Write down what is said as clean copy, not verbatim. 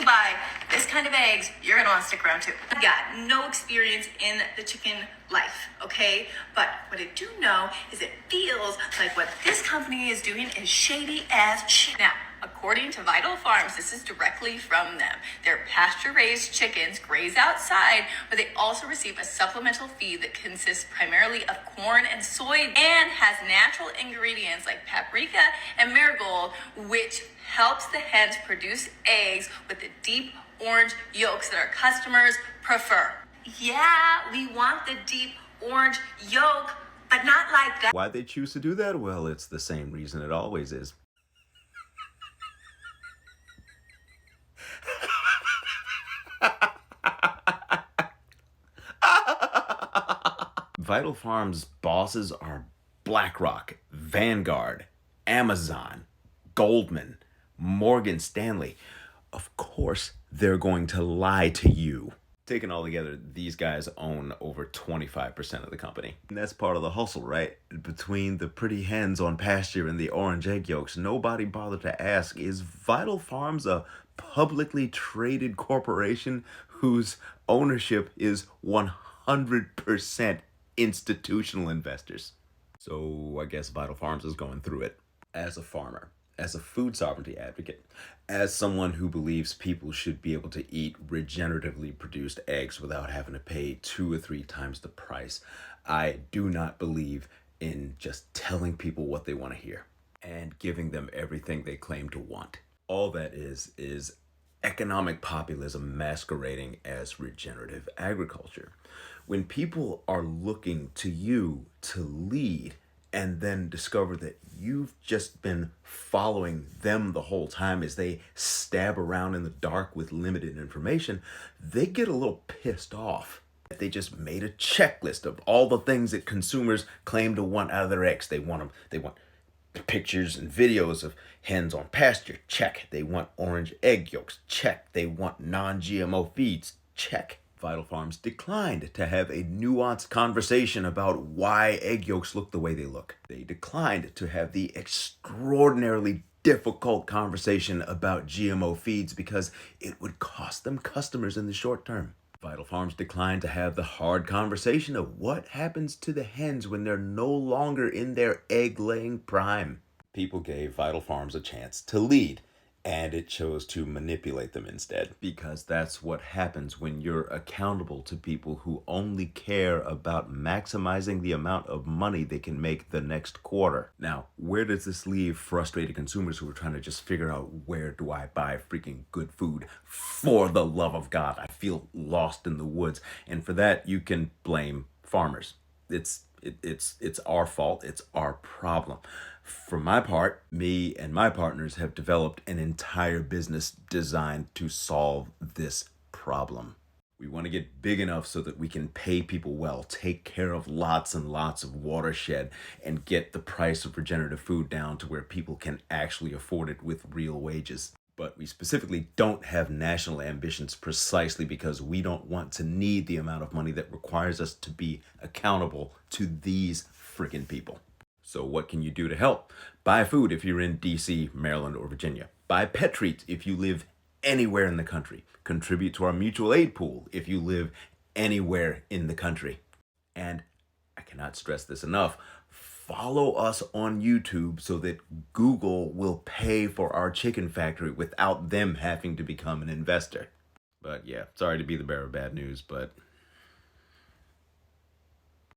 buy this kind of eggs, you're gonna want to stick around too. I got no experience in the chicken life, okay? But what I do know is it feels like what this company is doing is shady as shit. Now, according to Vital Farms, this is directly from them. Their pasture-raised chickens graze outside, but they also receive a supplemental feed that consists primarily of corn and soy and has natural ingredients like paprika and marigold, which helps the hens produce eggs with the deep orange yolks that our customers prefer. Yeah, we want the deep orange yolk, but not like that. Why'd they choose to do that? Well, it's the same reason it always is. Vital Farms bosses are BlackRock, Vanguard, Amazon, Goldman, Morgan Stanley. Of course, they're going to lie to you. Taken all together, these guys own over 25% of the company. And that's part of the hustle, right? Between the pretty hens on pasture and the orange egg yolks, nobody bothered to ask, is Vital Farms a publicly traded corporation whose ownership is 100% institutional investors? So I guess Vital Farms is going through it. As a farmer, as a food sovereignty advocate, as someone who believes people should be able to eat regeneratively produced eggs without having to pay 2 or 3 times the price, I do not believe in just telling people what they want to hear and giving them everything they claim to want. All that is economic populism masquerading as regenerative agriculture. When people are looking to you to lead and then discover that you've just been following them the whole time as they stab around in the dark with limited information, they get a little pissed off. They just made a checklist of all the things that consumers claim to want out of their eggs. They want pictures and videos of hens on pasture, check. They want orange egg yolks, check. They want non-GMO feeds, check. Vital Farms declined to have a nuanced conversation about why egg yolks look the way they look. They declined to have the extraordinarily difficult conversation about GMO feeds because it would cost them customers in the short term. Vital Farms declined to have the hard conversation of what happens to the hens when they're no longer in their egg-laying prime. People gave Vital Farms a chance to lead, and it chose to manipulate them instead. Because that's what happens when you're accountable to people who only care about maximizing the amount of money they can make the next quarter. Now, where does this leave frustrated consumers who are trying to just figure out, where do I buy freaking good food? For the love of God, I feel lost in the woods. And for that, you can blame farmers. It's our fault. It's our problem. For my part, me and my partners have developed an entire business designed to solve this problem. We want to get big enough so that we can pay people well, take care of lots and lots of watershed, and get the price of regenerative food down to where people can actually afford it with real wages. But we specifically don't have national ambitions precisely because we don't want to need the amount of money that requires us to be accountable to these freaking people. So what can you do to help? Buy food if you're in DC, Maryland, or Virginia. Buy pet treats if you live anywhere in the country. Contribute to our mutual aid pool if you live anywhere in the country. And I cannot stress this enough, follow us on YouTube so that Google will pay for our chicken factory without them having to become an investor. But yeah, sorry to be the bearer of bad news, but